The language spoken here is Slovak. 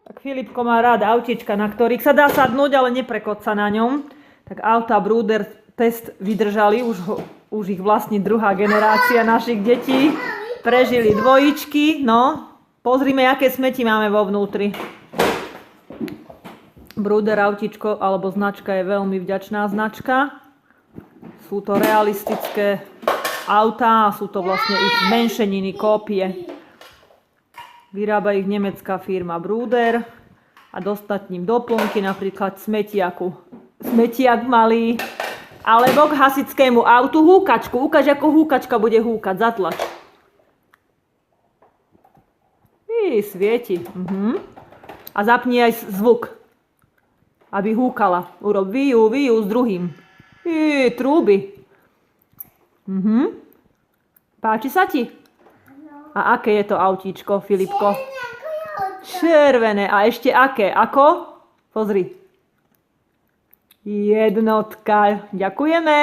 Tak Filipko má rád autička, na ktorých sa dá sadnúť, ale neprekot sa na ňom. Tak auta Brúder test vydržali, už ich vlastní druhá generácia našich detí. Prežili dvojičky, no. Pozrime, aké smeti máme vo vnútri. Brúder autičko alebo značka je veľmi vďačná značka. Sú to realistické autá a sú to vlastne ich zmenšeniny, kópie. Vyrába ich nemecká firma Brúder a dostať ním doplnky, napríklad smetiak malý, alebo k hasickému autu húkačku. Ukáž, ako húkačka bude húkať, zatlač. Svieti. A zapni aj zvuk, aby húkala. Urob výju s druhým. Trúby. Páči sa ti? A aké je to autíčko, Filipko? Červené. A ešte aké? Ako? Pozri. Jednotka. Ďakujeme.